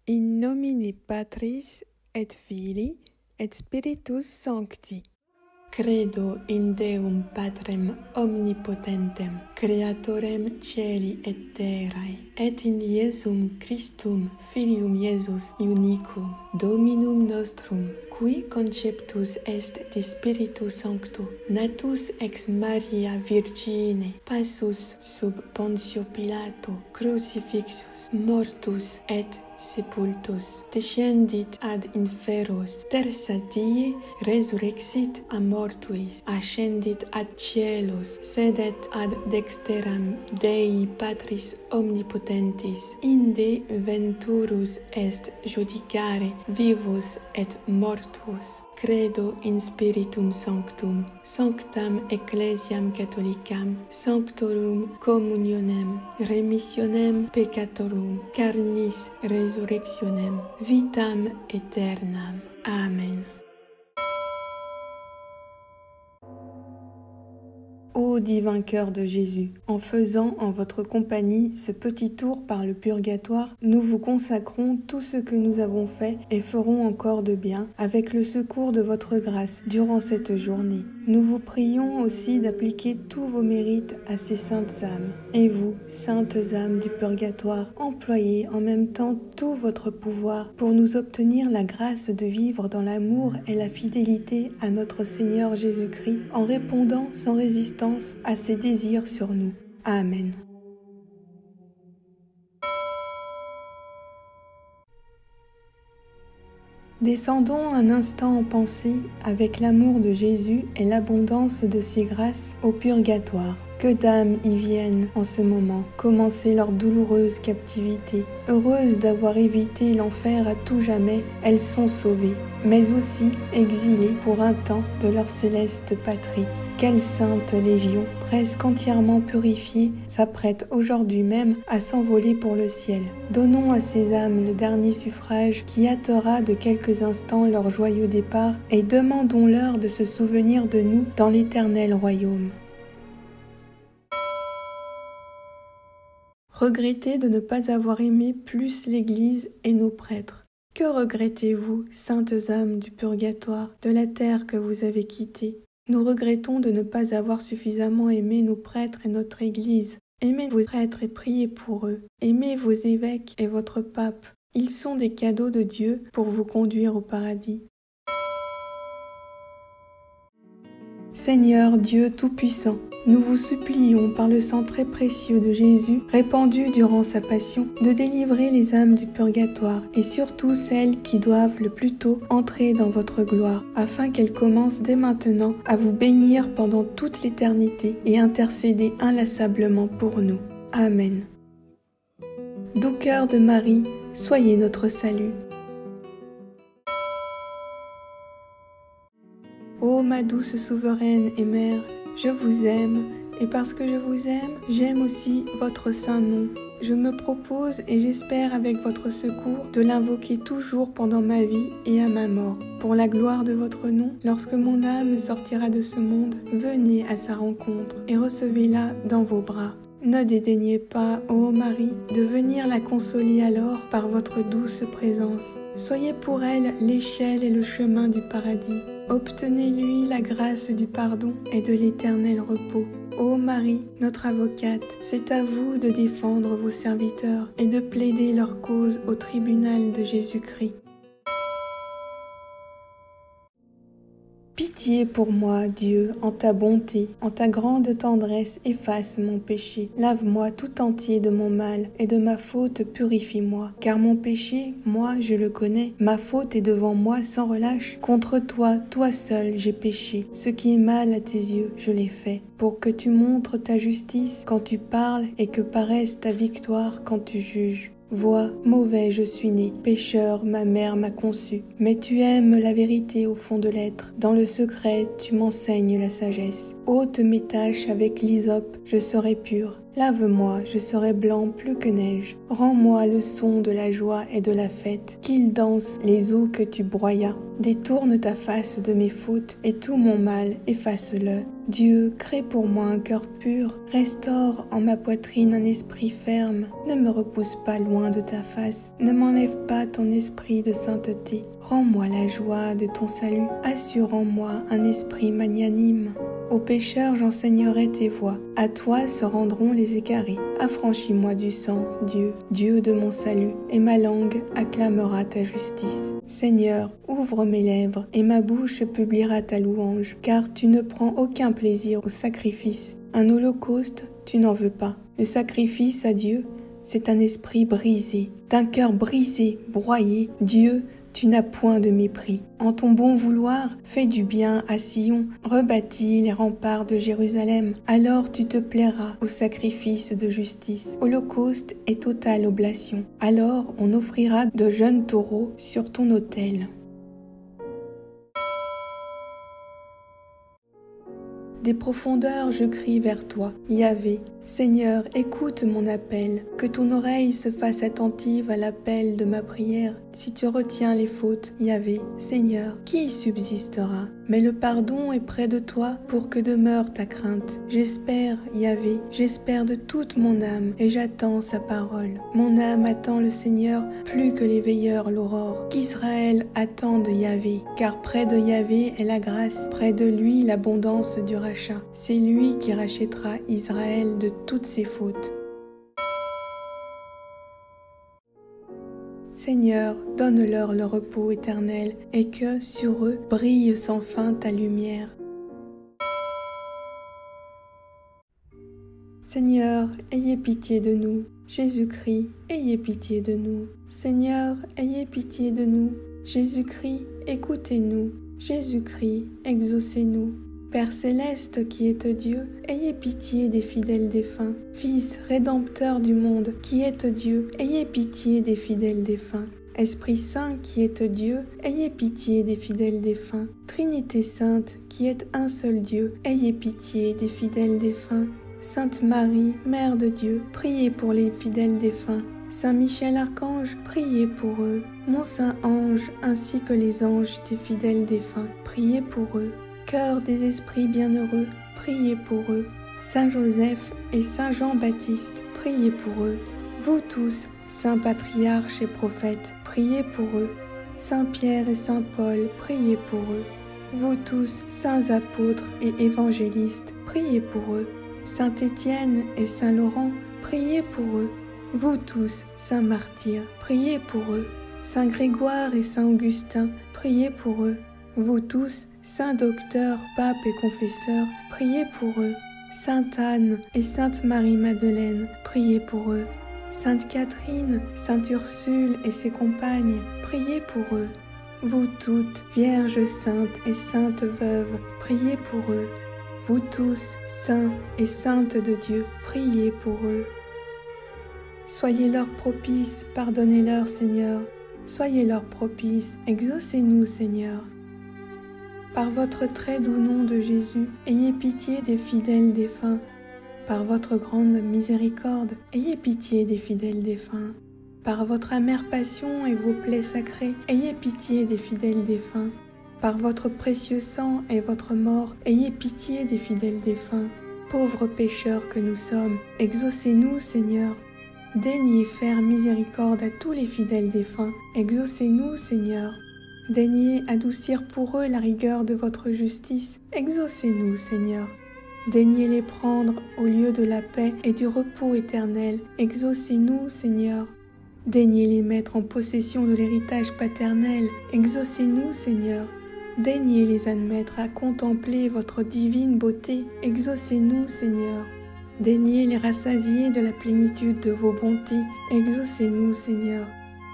In nomine Patris et Filii et Spiritus Sancti. Credo in Deum Patrem omnipotentem, Creatorem Caeli et terrae, et in Iesum Christum Filium Iesus unicum, Dominum nostrum, qui conceptus est de Spiritu Sancto, natus ex Maria Virgine, passus sub Pontio Pilato, crucifixus, mortus et sepultus, descendit ad inferos, tertia die resurrexit a mortuis, ascendit ad cielos, sedet ad dexteram Dei Patris omnipotentis, inde venturus est judicare vivus et mortuos. Credo in Spiritum Sanctum, Sanctam Ecclesiam Catholicam, Sanctorum Communionem, Remissionem Peccatorum, Carnis Resurrectionem, Vitam Aeternam. Amen. Ô divin cœur de Jésus, en faisant en votre compagnie ce petit tour par le purgatoire, nous vous consacrons tout ce que nous avons fait et ferons encore de bien avec le secours de votre grâce durant cette journée. Nous vous prions aussi d'appliquer tous vos mérites à ces saintes âmes. Et vous, saintes âmes du purgatoire, employez en même temps tout votre pouvoir pour nous obtenir la grâce de vivre dans l'amour et la fidélité à notre Seigneur Jésus-Christ en répondant sans résistance à ses désirs sur nous. Amen. Descendons un instant en pensée avec l'amour de Jésus et l'abondance de ses grâces au purgatoire. Que d'âmes y viennent en ce moment, commencer leur douloureuse captivité. Heureuses d'avoir évité l'enfer à tout jamais, elles sont sauvées, mais aussi exilées pour un temps de leur céleste patrie. Quelle sainte légion, presque entièrement purifiée, s'apprête aujourd'hui même à s'envoler pour le ciel. Donnons à ces âmes le dernier suffrage qui hâtera de quelques instants leur joyeux départ et demandons-leur de se souvenir de nous dans l'éternel royaume. Regrettez de ne pas avoir aimé plus l'Église et nos prêtres. Que regrettez-vous, saintes âmes du purgatoire, de la terre que vous avez quittée? Nous regrettons de ne pas avoir suffisamment aimé nos prêtres et notre Église. Aimez vos prêtres et priez pour eux. Aimez vos évêques et votre pape. Ils sont des cadeaux de Dieu pour vous conduire au paradis. Seigneur Dieu Tout-Puissant, nous vous supplions par le sang très précieux de Jésus, répandu durant sa passion, de délivrer les âmes du purgatoire et surtout celles qui doivent le plus tôt entrer dans votre gloire, afin qu'elles commencent dès maintenant à vous bénir pendant toute l'éternité et intercéder inlassablement pour nous. Amen. Doux cœur de Marie, soyez notre salut. Ô ma douce souveraine et mère, je vous aime, et parce que je vous aime, j'aime aussi votre saint nom. Je me propose et j'espère avec votre secours de l'invoquer toujours pendant ma vie et à ma mort. Pour la gloire de votre nom, lorsque mon âme sortira de ce monde, venez à sa rencontre et recevez-la dans vos bras. Ne dédaignez pas, ô Marie, de venir la consoler alors par votre douce présence. Soyez pour elle l'échelle et le chemin du paradis. Obtenez-lui la grâce du pardon et de l'éternel repos. Ô Marie, notre avocate, c'est à vous de défendre vos serviteurs et de plaider leur cause au tribunal de Jésus-Christ. Pitié pour moi, Dieu, en ta bonté, en ta grande tendresse, efface mon péché. Lave-moi tout entier de mon mal, et de ma faute purifie-moi. Car mon péché, moi, je le connais. Ma faute est devant moi sans relâche. Contre toi, toi seul, j'ai péché. Ce qui est mal à tes yeux, je l'ai fait. Pour que tu montres ta justice quand tu parles, et que paraisse ta victoire quand tu juges. Vois, mauvais je suis né, pécheur ma mère m'a conçu. Mais tu aimes la vérité au fond de l'être, dans le secret tu m'enseignes la sagesse. Ôte mes taches avec l'hysope, je serai pur. Lave-moi, je serai blanc plus que neige. Rends-moi le son de la joie et de la fête, qu'ils dansent les eaux que tu broyas. Détourne ta face de mes fautes, et tout mon mal, efface-le. Dieu, crée pour moi un cœur pur, restaure en ma poitrine un esprit ferme. Ne me repousse pas loin de ta face, ne m'enlève pas ton esprit de sainteté. Rends-moi la joie de ton salut, assure en moi un esprit magnanime. Aux pécheurs j'enseignerai tes voies, à toi se rendront les égarés. Affranchis-moi du sang, Dieu, Dieu de mon salut, et ma langue acclamera ta justice. Seigneur, ouvre mes lèvres, et ma bouche publiera ta louange, car tu ne prends aucun plaisir au sacrifice. Un holocauste, tu n'en veux pas. Le sacrifice à Dieu, c'est un esprit brisé, d'un cœur brisé, broyé. Dieu, tu n'as point de mépris. En ton bon vouloir, fais du bien à Sion, rebâtis les remparts de Jérusalem. Alors tu te plairas au sacrifice de justice, holocauste et totale oblation. Alors on offrira de jeunes taureaux sur ton autel. Des profondeurs je crie vers toi, Yahvé. Seigneur, écoute mon appel, que ton oreille se fasse attentive à l'appel de ma prière. Si tu retiens les fautes, Yahvé, Seigneur, qui subsistera? Mais le pardon est près de toi pour que demeure ta crainte. J'espère, Yahvé, j'espère de toute mon âme et j'attends sa parole. Mon âme attend le Seigneur plus que les veilleurs l'aurore. Qu'Israël attende Yahvé, car près de Yahvé est la grâce, près de lui l'abondance du rachat. C'est lui qui rachètera Israël de toutes ses fautes. Seigneur, donne-leur le repos éternel et que sur eux brille sans fin ta lumière. Seigneur, ayez pitié de nous. Jésus-Christ, ayez pitié de nous. Seigneur, ayez pitié de nous. Jésus-Christ, écoutez-nous. Jésus-Christ, exaucez-nous. Père céleste qui êtes Dieu, ayez pitié des fidèles défunts. Fils rédempteur du monde qui êtes Dieu, ayez pitié des fidèles défunts. Esprit Saint qui êtes Dieu, ayez pitié des fidèles défunts. Trinité Sainte qui êtes un seul Dieu, ayez pitié des fidèles défunts. Sainte Marie, Mère de Dieu, priez pour les fidèles défunts. Saint Michel Archange, priez pour eux. Mon Saint Ange, ainsi que les anges des fidèles défunts, priez pour eux. Cœur des esprits bienheureux, priez pour eux. Saint Joseph et Saint Jean-Baptiste, priez pour eux. Vous tous, saints patriarches et prophètes, priez pour eux. Saint Pierre et Saint Paul, priez pour eux. Vous tous, saints apôtres et évangélistes, priez pour eux. Saint Étienne et Saint Laurent, priez pour eux. Vous tous, saints martyrs, priez pour eux. Saint Grégoire et Saint Augustin, priez pour eux. Vous tous, saints docteurs, papes et confesseurs, priez pour eux. Sainte Anne et Sainte Marie-Madeleine, priez pour eux. Sainte Catherine, Sainte Ursule et ses compagnes, priez pour eux. Vous toutes, Vierges saintes et saintes veuves, priez pour eux. Vous tous, saints et saintes de Dieu, priez pour eux. Soyez-leur propices, pardonnez-leur, Seigneur. Soyez-leur propices, exaucez-nous, Seigneur. Par votre très doux nom de Jésus, ayez pitié des fidèles défunts. Par votre grande miséricorde, ayez pitié des fidèles défunts. Par votre amère passion et vos plaies sacrées, ayez pitié des fidèles défunts. Par votre précieux sang et votre mort, ayez pitié des fidèles défunts. Pauvres pécheurs que nous sommes, exaucez-nous, Seigneur. Daignez faire miséricorde à tous les fidèles défunts. Exaucez-nous, Seigneur. Daignez adoucir pour eux la rigueur de votre justice. Exaucez-nous, Seigneur. Daignez les prendre au lieu de la paix et du repos éternel. Exaucez-nous, Seigneur. Daignez les mettre en possession de l'héritage paternel. Exaucez-nous, Seigneur. Daignez les admettre à contempler votre divine beauté. Exaucez-nous, Seigneur. Daignez les rassasier de la plénitude de vos bontés. Exaucez-nous, Seigneur.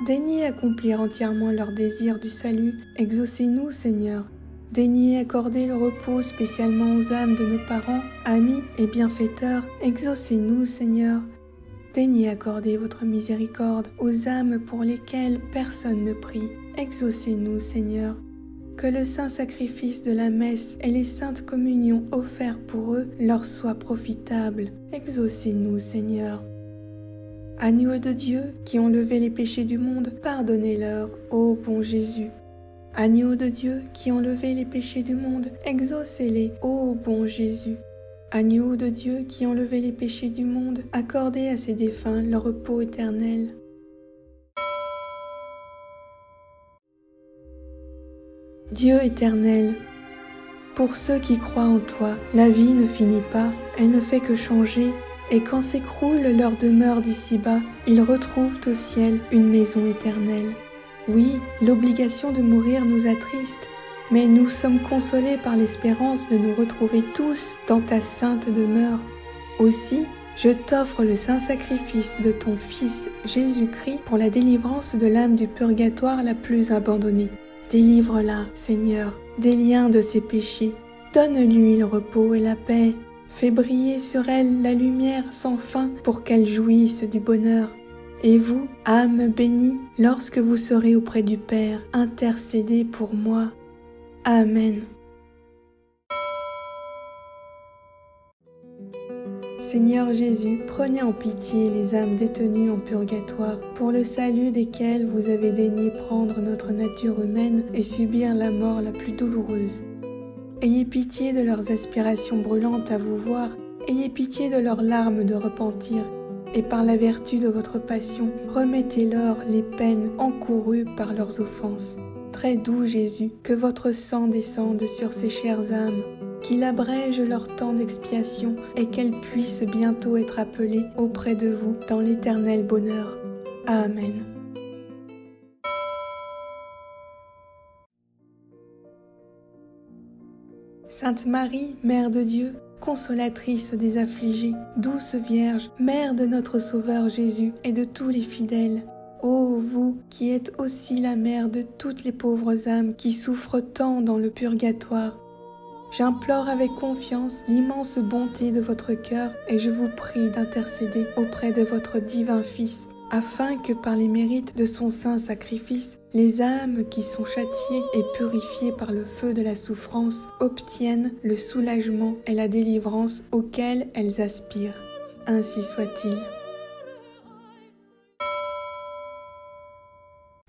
Daignez accomplir entièrement leur désir du salut. Exaucez-nous, Seigneur. Daignez accorder le repos spécialement aux âmes de nos parents, amis et bienfaiteurs. Exaucez-nous, Seigneur. Daignez accorder votre miséricorde aux âmes pour lesquelles personne ne prie. Exaucez-nous, Seigneur. que le saint sacrifice de la messe et les saintes communions offertes pour eux leur soient profitables. Exaucez-nous, Seigneur. Agneaux de Dieu, qui ont levé les péchés du monde, pardonnez-leur, ô bon Jésus. Agneaux de Dieu, qui ont levé les péchés du monde, exaucez-les, ô bon Jésus. Agneaux de Dieu, qui ont levé les péchés du monde, accordez à ces défunts leur repos éternel. Dieu éternel, pour ceux qui croient en toi, la vie ne finit pas, elle ne fait que changer, et quand s'écroule leur demeure d'ici-bas, ils retrouvent au ciel une maison éternelle. Oui, l'obligation de mourir nous attriste, mais nous sommes consolés par l'espérance de nous retrouver tous dans ta sainte demeure. Aussi, je t'offre le saint sacrifice de ton Fils Jésus-Christ pour la délivrance de l'âme du purgatoire la plus abandonnée. Délivre-la, Seigneur, des liens de ses péchés. Donne-lui le repos et la paix. Fais briller sur elle la lumière sans fin pour qu'elle jouisse du bonheur. Et vous, âme bénie, lorsque vous serez auprès du Père, intercédez pour moi. Amen. Seigneur Jésus, prenez en pitié les âmes détenues en purgatoire, pour le salut desquelles vous avez daigné prendre notre nature humaine et subir la mort la plus douloureuse. Ayez pitié de leurs aspirations brûlantes à vous voir, ayez pitié de leurs larmes de repentir, et par la vertu de votre passion, remettez-leur les peines encourues par leurs offenses. Très doux Jésus, que votre sang descende sur ces chères âmes, qu'il abrège leur temps d'expiation et qu'elles puissent bientôt être appelées auprès de vous dans l'éternel bonheur. Amen. Sainte Marie, Mère de Dieu, consolatrice des affligés, douce Vierge, Mère de notre Sauveur Jésus et de tous les fidèles, ô vous qui êtes aussi la mère de toutes les pauvres âmes qui souffrent tant dans le purgatoire, j'implore avec confiance l'immense bonté de votre cœur et je vous prie d'intercéder auprès de votre divin Fils, afin que par les mérites de son saint sacrifice, les âmes qui sont châtiées et purifiées par le feu de la souffrance obtiennent le soulagement et la délivrance auxquels elles aspirent. Ainsi soit-il.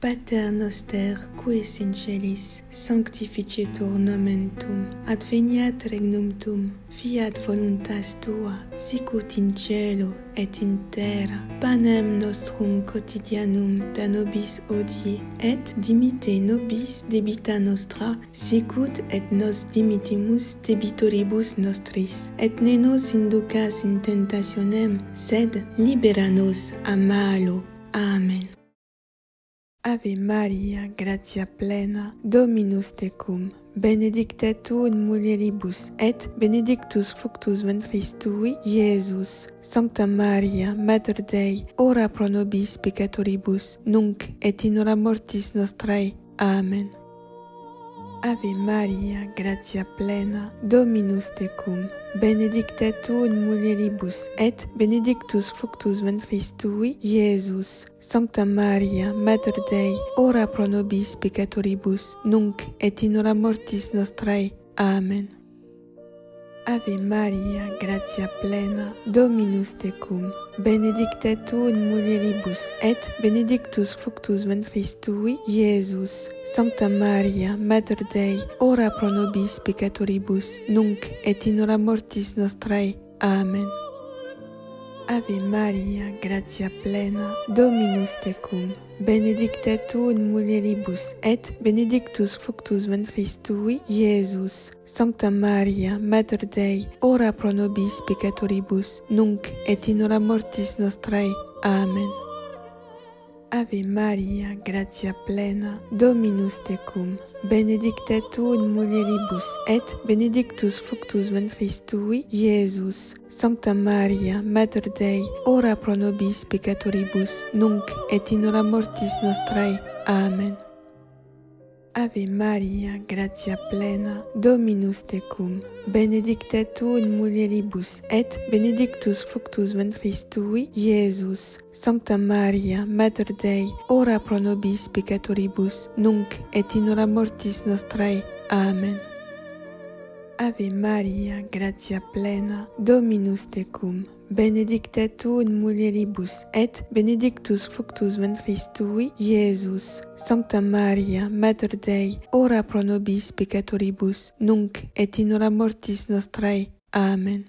Pater noster, qui es in celis, sanctificetur nomen tuum, adveniat regnum tuum, fiat voluntas tua, sicut in cielo et in terra. Panem nostrum quotidianum da nobis hodie, et dimitte nobis debita nostra, sicut et nos dimitimus debitoribus nostris. Et ne nos inducas in tentationem, sed libera nos a malo. Amen. Ave Maria, gratia plena, Dominus tecum, benedicta tu in mulieribus, et benedictus fructus ventris tui, Iesus. Sancta Maria, Mater Dei, ora pro nobis peccatoribus, nunc et in hora mortis nostrae. Amen. Ave Maria, gratia plena, Dominus tecum, benedicta tu in mulieribus, et benedictus fructus ventris tui, Iesus. Sancta Maria, Mater Dei, ora pro nobis peccatoribus, nunc et in hora mortis nostrae. Amen. Ave Maria, gratia plena, Dominus tecum, benedicta tu in mulieribus, et benedictus fructus ventris tui, Iesus. Sancta Maria, Mater Dei, ora pro nobis peccatoribus, nunc et in hora mortis nostrae. Amen. Ave Maria, gratia plena, Dominus tecum, benedicta tu in mulieribus, et benedictus fructus ventris tui, Iesus. Sancta Maria, Mater Dei, ora pro nobis peccatoribus, nunc et in hora mortis nostrae. Amen. Ave Maria, gratia plena, Dominus tecum, benedicta tu in mulieribus, et benedictus fructus ventris tui, Iesus. Sancta Maria, Mater Dei, ora pro nobis peccatoribus, nunc et in hora mortis nostrae. Amen. Ave Maria, gratia plena, Dominus tecum, benedicta tu in mulieribus, et benedictus fructus ventris tui, Iesus. Sancta Maria, Mater Dei, ora pro nobis peccatoribus, nunc et in hora mortis nostrae. Amen. Ave Maria, gratia plena, Dominus tecum, benedicta tu in mulieribus, et benedictus fructus ventris tui, Iesus. Sancta Maria, Mater Dei, ora pro nobis peccatoribus, nunc et in hora mortis nostrae. Amen.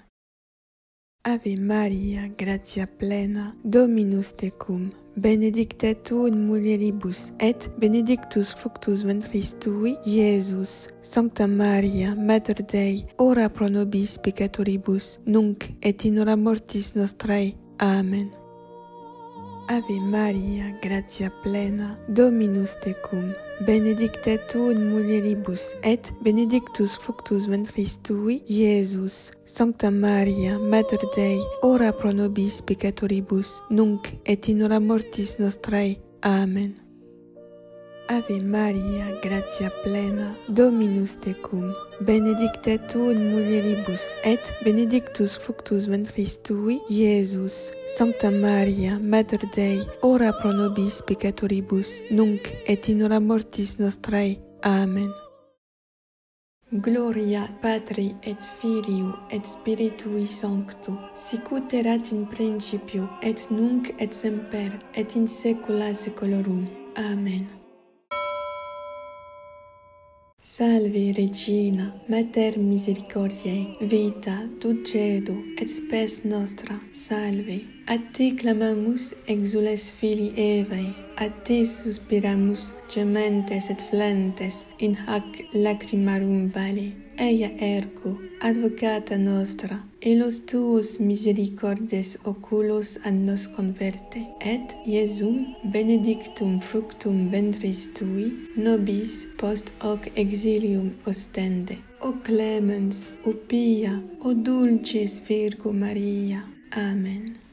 Ave Maria, gratia plena, Dominus tecum, benedicta tu in mulieribus, et benedictus fructus ventris tui, Iesus. Sancta Maria, Mater Dei, ora pro nobis peccatoribus, nunc et in hora mortis nostrae. Amen. Ave Maria, gratia plena, Dominus tecum, benedicta tu in mulieribus, et benedictus fructus ventris tui, Iesus. Sancta Maria, Mater Dei, ora pro nobis peccatoribus, nunc et in hora mortis nostrae. Amen. Ave Maria, gratia plena, Dominus tecum, benedicta tu in mulieribus, et benedictus fructus ventris tui, Iesus. Sancta Maria, Mater Dei, ora pro nobis peccatoribus, nunc et in hora mortis nostrae. Amen. Gloria Patri et Filii et Spiritui Sancto, sicut erat in principio, et nunc et semper, et in saecula saeculorum. Amen. Salve Regina, Mater misericordiae, vita, dulcedo, et spes nostra, salve. A te clamamus exules filii Evae, a te suspiramus gementes et flentes in hac lacrimarum vale. Eia ergo, advocata nostra, elos tuos misericordes oculos ad nos converte, et Iesum benedictum fructum ventris tui, nobis post hoc exilium ostende. O clemens, o pia, o dulcis Virgo Maria. Amen.